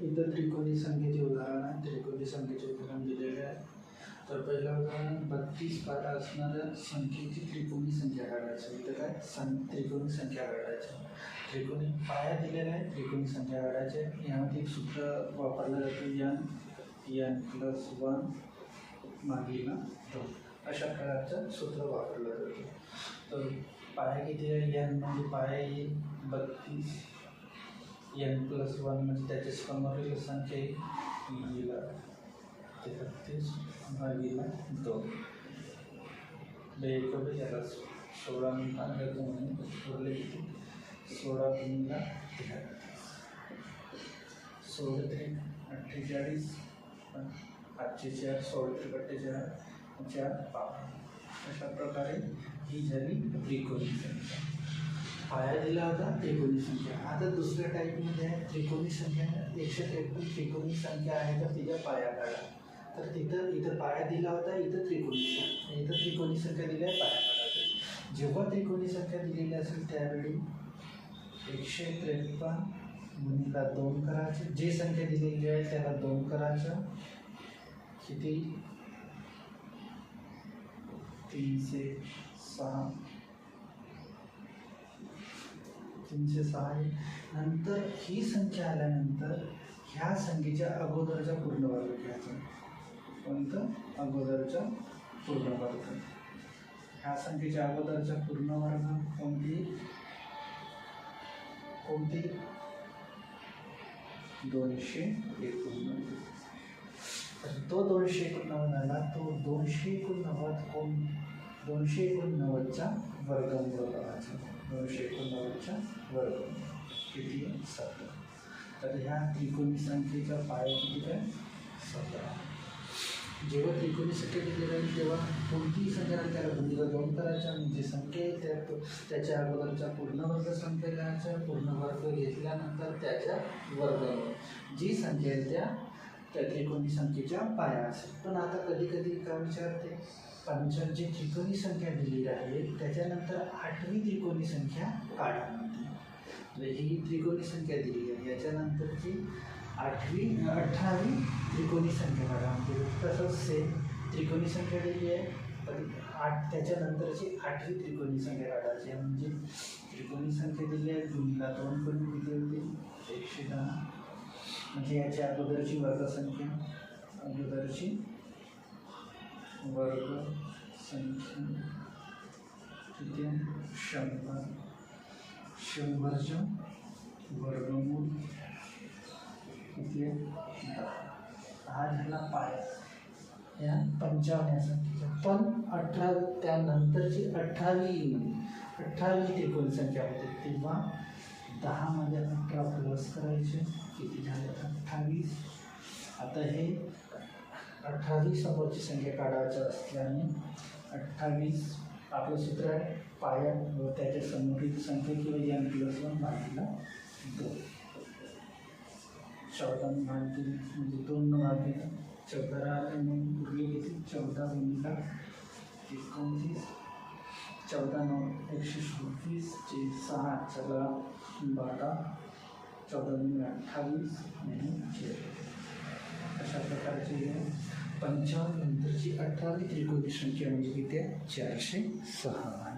इथं त्रिकोणी संख्येचे उदाहरण आहे. त्रिकोणी संख्येचे उदाहरण दिलेले आहे. तर पहिलं उदाहरण 32 पाटा असणाऱ्या संख्येची त्रिकोणी संख्या काढायची. इथं काय त्रिकोणी संख्या काढायची. त्रिकोणी पाया दिलेला आहे, त्रिकोणी संख्या काढायची. यामध्ये एक सूत्र वापरलं जातं, n+1 भागिले 2 अशा प्रकारचं सूत्र वापरलं जातं. तर पाया किती आहे? n म्हणजे पाया येईल 32, n+1 म्हणजे त्याच्या समोरील संख्या येईल 32 भागिले 2. बेकडे याला 16 मिनिटांना उरले किती? 16 गुणिले 13, 16 त्रिक 48, 5 4, 16 त्रिक 48, 4 5. अशा प्रकारे ही झाली त्रिकोणी संख्या. पाया दिला होता त्रिकोणी संख्या. आता दुसऱ्या टाईपमध्ये आहे त्रिकोणी संख्या. 153 त्रिकोणी संख्या आहे तर तिच्या पाया काढा. तर इथं पाया दिला होता, इथं त्रिकोणी संख्या दिली आहे, पाया काढायचा. जेव्हा त्रिकोणी संख्या दिलेली असेल त्यावेळी 153 गुणिले 2 करायचे. जे संख्या दिलेली आहे त्याला 2 करायचं. किती? 306. 306 आहे. नंतर ही संख्या आल्यानंतर ह्या संख्येच्या अगोदरचा पूर्ण वर्ग घ्यायचा. कोणतं? अगोदरचा पूर्ण वर्ग. ह्या संख्येच्या अगोदरचा पूर्ण वर्ग कोणती? 249. तर तो 249 झाला. तो 289चा वर्गमूळ करायचा. 289चा वर्गमूळ किती? 17. तर ह्या त्रिकोणी संख्येचा पाया किती आहे? 17. जेव्हा त्रिकोणी संख्या दिली जाईल तेव्हा कोणतीही संख्या त्याला गुणिले 2 करायचा. म्हणजे संख्या आहे त्याच्या अगोदरचा पूर्ण वर्ग संख्या घ्यायचा. पूर्ण वर्ग घेतल्यानंतर त्याच्या वर्गमूळ जी संख्या आहे त्या त्रिकोणी संख्येच्या पाया असेल. पण आता कधी कधी काय विचारते, जी त्रिकोणी संख्या दिलेली आहे त्याच्यानंतर 8वी त्रिकोणी संख्या काढा म्हणते. ही त्रिकोणी संख्या दिली आहे, याच्यानंतरची 18वी त्रिकोणी संख्या काढा म्हणते. तसंच सेम त्रिकोणी संख्या दिली आहे पण त्याच्यानंतरची 8वी त्रिकोणी संख्या काढायची. म्हणजे त्रिकोणी संख्या दिली आहे गुणिले 2 करून किती होते? 110. म्हणजे याच्या अगोदरची वर्गसंख्या, अगोदरची वर्गसंख्या किती? 100. 100चं वर्गमूळ किती आहे? 10. हा झाला पाया या 55 संख्येचा. पण त्यानंतरची 18वी त्रिकोणी संख्या होते तेव्हा 10 मध्ये 18 प्लस करायचे. किती झाले? 28. आता हे 18वी समोरची संख्या काढायची असल्याने 28 आपलं सूत्र आहे पाया व त्याच्या समोरील संख्या किंवा n+1 भागिले 2. 14 भागिले म्हणजे 2 भागिले 14 आले म्हणून उरले किती? 14 गुणिले 29. 14 9 124 चे 6 चला 12. 14 गुणिले 28 आणि 6. अशा प्रकारचे 55 नंतरची 18वी त्रिकोणी संख्या म्हणजे किती? 406 आहे.